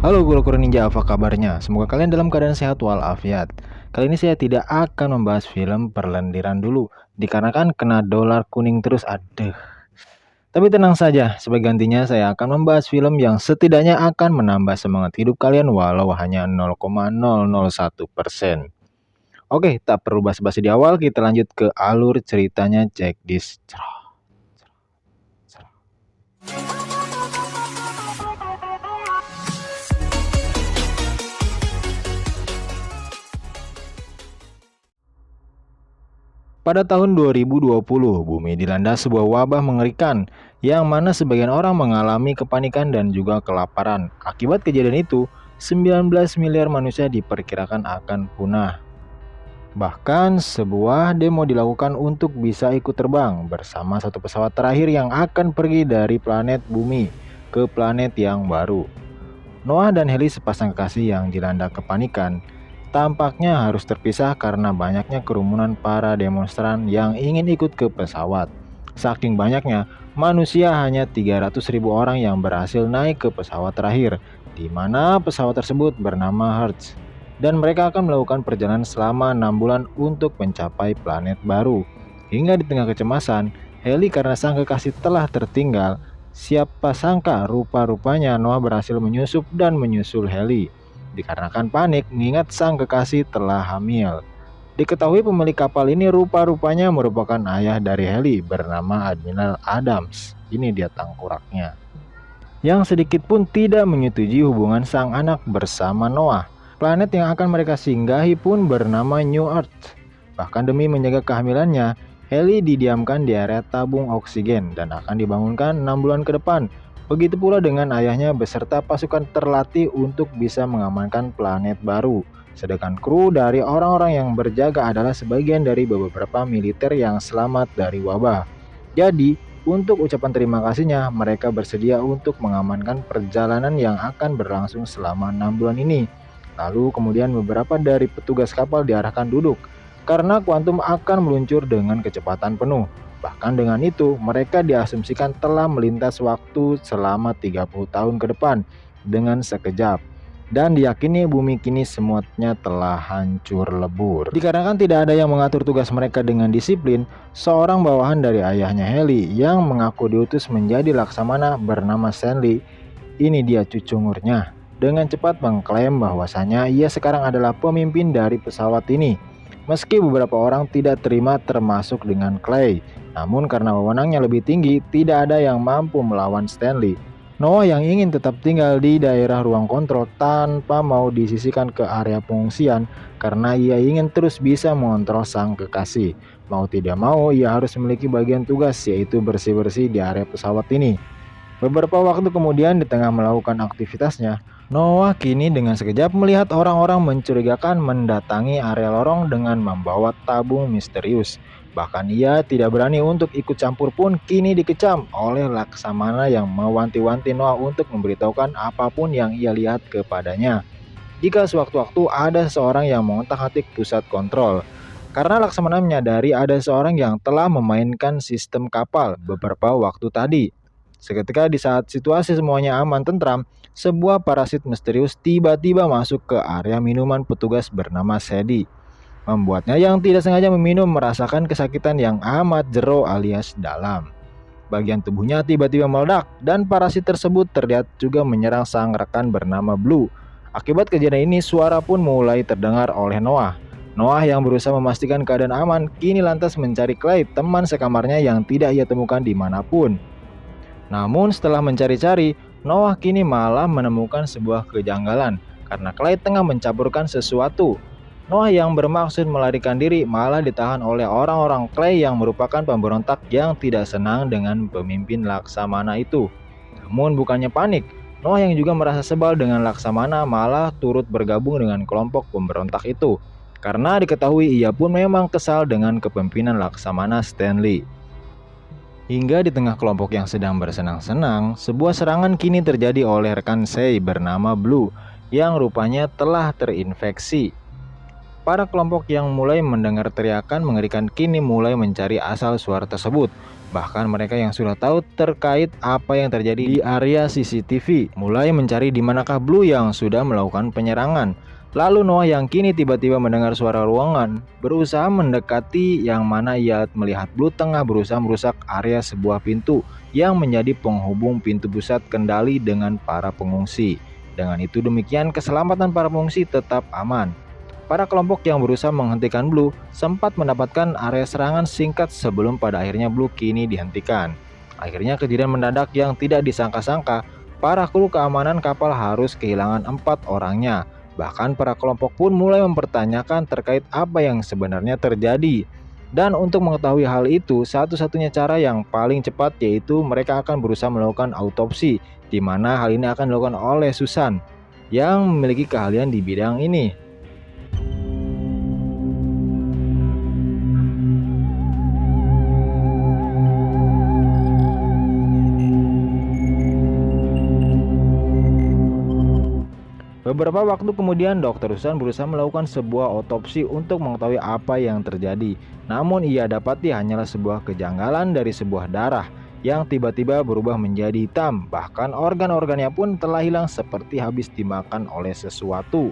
Halo guru-guru ninja, apa kabarnya? Semoga kalian dalam keadaan sehat walafiat. Kali ini saya tidak akan membahas film Perlendiran dulu, dikarenakan kena dolar kuning terus, aduh. Tapi tenang saja, sebagai gantinya saya akan membahas film yang setidaknya akan menambah semangat hidup kalian walau hanya 0,001%. Oke, tak perlu basa-basi di awal, kita lanjut ke alur ceritanya, check this. Pada tahun 2020, bumi dilanda sebuah wabah mengerikan, yang mana sebagian orang mengalami kepanikan dan juga kelaparan. Akibat kejadian itu, 19 miliar manusia diperkirakan akan punah. Bahkan sebuah demo dilakukan untuk bisa ikut terbang bersama satu pesawat terakhir yang akan pergi dari planet bumi ke planet yang baru. Noah dan Heli, sepasang kekasih yang dilanda kepanikan, tampaknya harus terpisah karena banyaknya kerumunan para demonstran yang ingin ikut ke pesawat. Saking banyaknya, manusia hanya 300.000 orang yang berhasil naik ke pesawat terakhir, di mana pesawat tersebut bernama Hertz. Dan mereka akan melakukan perjalanan selama 6 bulan untuk mencapai planet baru. Hingga di tengah kecemasan, Heli karena sang kekasih telah tertinggal, siapa sangka rupa-rupanya Noah berhasil menyusup dan menyusul Heli. Dikarenakan panik mengingat sang kekasih telah hamil. Diketahui pemilik kapal ini rupa-rupanya merupakan ayah dari Heli bernama Admiral Adams. Ini dia tengkoraknya. Yang sedikit pun tidak menyetujui hubungan sang anak bersama Noah. Planet yang akan mereka singgahi pun bernama New Earth. Bahkan demi menjaga kehamilannya, Heli didiamkan di area tabung oksigen dan akan dibangunkan 6 bulan ke depan. Begitu pula dengan ayahnya beserta pasukan terlatih untuk bisa mengamankan planet baru. Sedangkan kru dari orang-orang yang berjaga adalah sebagian dari beberapa militer yang selamat dari wabah. Jadi, untuk ucapan terima kasihnya, mereka bersedia untuk mengamankan perjalanan yang akan berlangsung selama 6 bulan ini. Lalu kemudian beberapa dari petugas kapal diarahkan duduk, karena kuantum akan meluncur dengan kecepatan penuh. Bahkan dengan itu, mereka diasumsikan telah melintas waktu selama 30 tahun ke depan dengan sekejap. Dan diyakini bumi kini semuanya telah hancur lebur. Dikarenakan tidak ada yang mengatur tugas mereka dengan disiplin, seorang bawahan dari ayahnya Heli yang mengaku diutus menjadi laksamana bernama Stanley, ini dia cucungurnya, dengan cepat mengklaim bahwasanya ia sekarang adalah pemimpin dari pesawat ini. Meski beberapa orang tidak terima termasuk dengan Clay, namun karena wewenangnya lebih tinggi, tidak ada yang mampu melawan Stanley. Noah yang ingin tetap tinggal di daerah ruang kontrol tanpa mau disisihkan ke area pengungsian karena ia ingin terus bisa mengontrol sang kekasih. Mau tidak mau, ia harus memiliki bagian tugas yaitu bersih-bersih di area pesawat ini. Beberapa waktu kemudian di tengah melakukan aktivitasnya, Noah kini dengan sekejap melihat orang-orang mencurigakan mendatangi area lorong dengan membawa tabung misterius. Bahkan ia tidak berani untuk ikut campur pun kini dikecam oleh laksamana yang mewanti-wanti Noah untuk memberitahukan apapun yang ia lihat kepadanya. Jika sewaktu-waktu ada seorang yang mengotak-atik pusat kontrol, karena laksamana menyadari ada seorang yang telah memainkan sistem kapal beberapa waktu tadi. Seketika di saat situasi semuanya aman tentram, sebuah parasit misterius tiba-tiba masuk ke area minuman petugas bernama Sadie. Membuatnya yang tidak sengaja meminum merasakan kesakitan yang amat jero alias dalam. Bagian tubuhnya tiba-tiba meledak dan parasit tersebut terlihat juga menyerang sang rekan bernama Blue. Akibat kejadian ini suara pun mulai terdengar oleh Noah. Noah yang berusaha memastikan keadaan aman kini lantas mencari Clay, teman sekamarnya yang tidak ia temukan dimanapun. Namun setelah mencari-cari, Noah kini malah menemukan sebuah kejanggalan karena Clay tengah mencampurkan sesuatu. Noah yang bermaksud melarikan diri malah ditahan oleh orang-orang Clay yang merupakan pemberontak yang tidak senang dengan pemimpin laksamana itu. Namun bukannya panik, Noah yang juga merasa sebal dengan laksamana malah turut bergabung dengan kelompok pemberontak itu. Karena diketahui ia pun memang kesal dengan kepemimpinan laksamana Stanley. Hingga di tengah kelompok yang sedang bersenang-senang, sebuah serangan kini terjadi oleh rekan Say bernama Blue yang rupanya telah terinfeksi. Para kelompok yang mulai mendengar teriakan mengerikan kini mulai mencari asal suara tersebut. Bahkan mereka yang sudah tahu terkait apa yang terjadi di area CCTV mulai mencari di manakah Blue yang sudah melakukan penyerangan. Lalu Noah yang kini tiba-tiba mendengar suara ruangan berusaha mendekati, yang mana ia melihat Blue tengah berusaha merusak area sebuah pintu yang menjadi penghubung pintu pusat kendali dengan para pengungsi. Dengan itu demikian keselamatan para pengungsi tetap aman. Para kelompok yang berusaha menghentikan Blue sempat mendapatkan area serangan singkat sebelum pada akhirnya Blue kini dihentikan. Akhirnya kejadian mendadak yang tidak disangka-sangka, para kru keamanan kapal harus kehilangan 4 orangnya. Bahkan para kelompok pun mulai mempertanyakan terkait apa yang sebenarnya terjadi. Dan untuk mengetahui hal itu, satu-satunya cara yang paling cepat yaitu mereka akan berusaha melakukan autopsi, di mana hal ini akan dilakukan oleh Susan yang memiliki keahlian di bidang ini. Beberapa waktu kemudian, Dr. Susan berusaha melakukan sebuah otopsi untuk mengetahui apa yang terjadi. Namun ia dapati hanyalah sebuah kejanggalan dari sebuah darah yang tiba-tiba berubah menjadi hitam. Bahkan organ-organnya pun telah hilang seperti habis dimakan oleh sesuatu.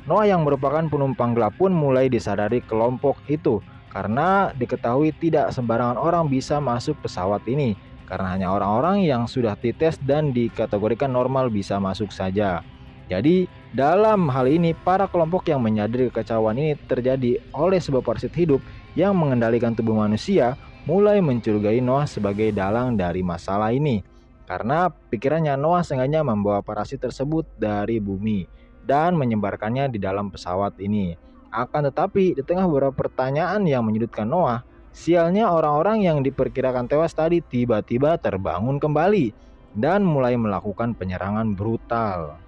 Noah yang merupakan penumpang gelap pun mulai disadari kelompok itu, karena diketahui tidak sembarangan orang bisa masuk pesawat ini, karena hanya orang-orang yang sudah dites dan dikategorikan normal bisa masuk saja. Jadi dalam hal ini para kelompok yang menyadari kekacauan ini terjadi oleh sebuah parasit hidup yang mengendalikan tubuh manusia mulai mencurigai Noah sebagai dalang dari masalah ini, karena pikirannya Noah sengaja membawa parasit tersebut dari bumi dan menyebarkannya di dalam pesawat ini. Akan tetapi di tengah beberapa pertanyaan yang menyudutkan Noah, sialnya orang-orang yang diperkirakan tewas tadi tiba-tiba terbangun kembali dan mulai melakukan penyerangan brutal.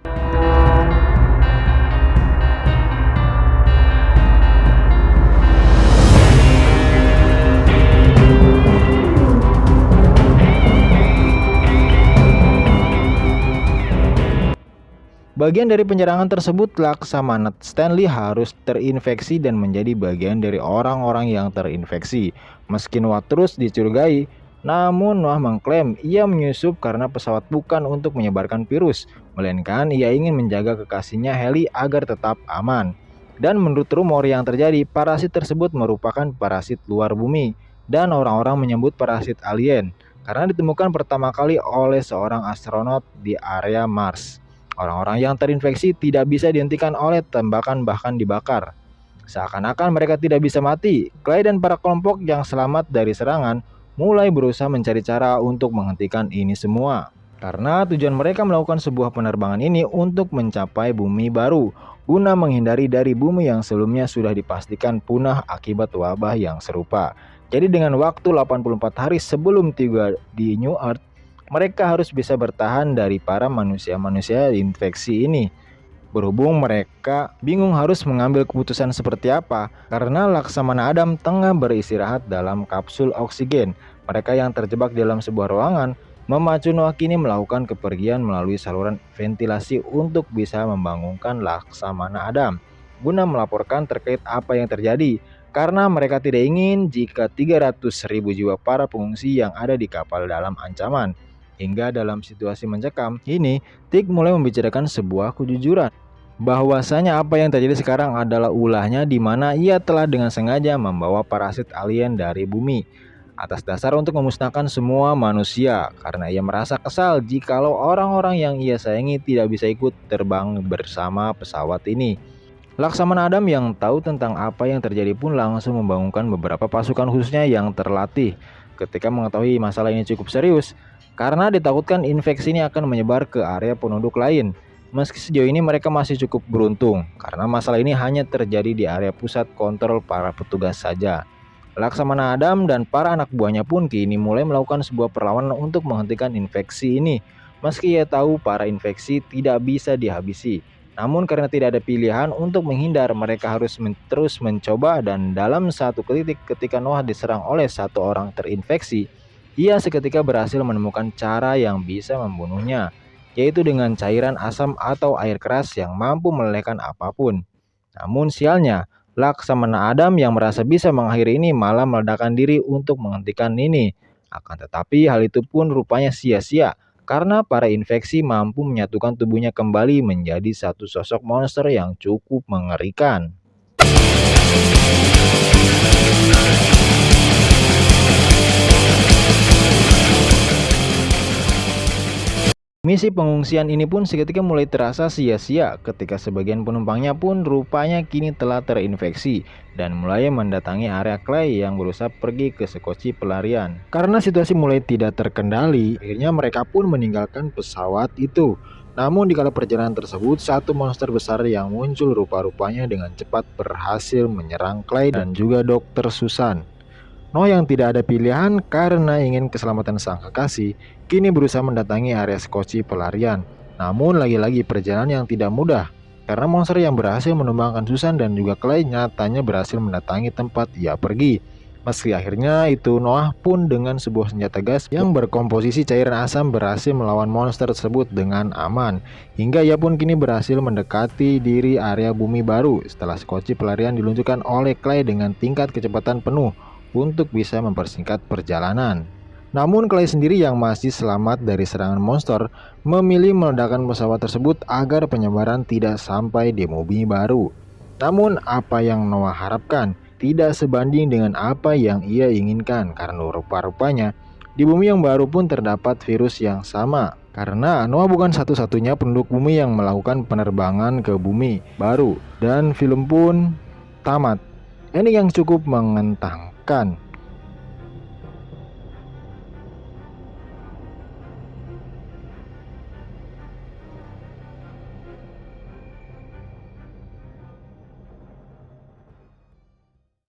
Bagian dari penyerangan tersebut, Laksamana Stanley harus terinfeksi dan menjadi bagian dari orang-orang yang terinfeksi. Meski Noah terus dicurigai, namun Noah mengklaim ia menyusup karena pesawat bukan untuk menyebarkan virus, melainkan ia ingin menjaga kekasihnya Heli agar tetap aman. Dan menurut rumor yang terjadi, parasit tersebut merupakan parasit luar bumi, dan orang-orang menyebut parasit alien karena ditemukan pertama kali oleh seorang astronot di area Mars. Orang-orang yang terinfeksi tidak bisa dihentikan oleh tembakan, bahkan dibakar. Seakan-akan mereka tidak bisa mati. Clay dan para kelompok yang selamat dari serangan mulai berusaha mencari cara untuk menghentikan ini semua. Karena tujuan mereka melakukan sebuah penerbangan ini untuk mencapai bumi baru, guna menghindari dari bumi yang sebelumnya sudah dipastikan punah akibat wabah yang serupa. Jadi dengan waktu 84 hari sebelum tiba di New Earth, mereka harus bisa bertahan dari para manusia-manusia infeksi ini. Berhubung mereka bingung harus mengambil keputusan seperti apa, karena Laksamana Adam tengah beristirahat dalam kapsul oksigen. Mereka yang terjebak dalam sebuah ruangan memacu Noah kini melakukan kepergian melalui saluran ventilasi untuk bisa membangunkan Laksamana Adam, guna melaporkan terkait apa yang terjadi, karena mereka tidak ingin jika 300.000 jiwa para pengungsi yang ada di kapal dalam ancaman. Hingga dalam situasi mencekam ini, Tik mulai membicarakan sebuah kejujuran, bahwasanya apa yang terjadi sekarang adalah ulahnya, di mana ia telah dengan sengaja membawa parasit alien dari bumi atas dasar untuk memusnahkan semua manusia, karena ia merasa kesal jikalau orang-orang yang ia sayangi tidak bisa ikut terbang bersama pesawat ini. Laksamana Adam yang tahu tentang apa yang terjadi pun langsung membangunkan beberapa pasukan khususnya yang terlatih. Ketika mengetahui masalah ini cukup serius, karena ditakutkan infeksi ini akan menyebar ke area penduduk lain. Meski sejauh ini mereka masih cukup beruntung, karena masalah ini hanya terjadi di area pusat kontrol para petugas saja. Laksamana Adam dan para anak buahnya pun kini mulai melakukan sebuah perlawanan untuk menghentikan infeksi ini. Meski ia tahu para infeksi tidak bisa dihabisi, namun karena tidak ada pilihan untuk menghindar, mereka harus terus mencoba. Dan dalam satu titik ketika Noah diserang oleh satu orang terinfeksi, ia seketika berhasil menemukan cara yang bisa membunuhnya, yaitu dengan cairan asam atau air keras yang mampu melelehkan apapun. Namun sialnya, Laksamana Adam yang merasa bisa mengakhiri ini malah meledakkan diri untuk menghentikan ini. Akan tetapi hal itu pun rupanya sia-sia karena para infeksi mampu menyatukan tubuhnya kembali menjadi satu sosok monster yang cukup mengerikan. Misi pengungsian ini pun seketika mulai terasa sia-sia ketika sebagian penumpangnya pun rupanya kini telah terinfeksi dan mulai mendatangi area Clay yang berusaha pergi ke sekoci pelarian. Karena situasi mulai tidak terkendali, akhirnya mereka pun meninggalkan pesawat itu. Namun di kala perjalanan tersebut, satu monster besar yang muncul rupa-rupanya dengan cepat berhasil menyerang Clay dan juga Dr. Susan. Noh yang tidak ada pilihan karena ingin keselamatan sang kekasih, kini berusaha mendatangi area skoci pelarian. Namun lagi-lagi perjalanan yang tidak mudah, karena monster yang berhasil menumbangkan Susan dan juga Clay nyatanya berhasil mendatangi tempat ia pergi. Meski akhirnya itu Noah pun dengan sebuah senjata gas yang berkomposisi cairan asam berhasil melawan monster tersebut dengan aman. Hingga ia pun kini berhasil mendekati diri area bumi baru setelah skoci pelarian diluncurkan oleh Clay dengan tingkat kecepatan penuh untuk bisa mempersingkat perjalanan. Namun Clay sendiri yang masih selamat dari serangan monster memilih meledakkan pesawat tersebut agar penyebaran tidak sampai di bumi baru. Namun apa yang Noah harapkan tidak sebanding dengan apa yang ia inginkan karena rupa-rupanya di bumi yang baru pun terdapat virus yang sama. Karena Noah bukan satu-satunya penduduk bumi yang melakukan penerbangan ke bumi baru dan film pun tamat. Ini yang cukup mengenaskan.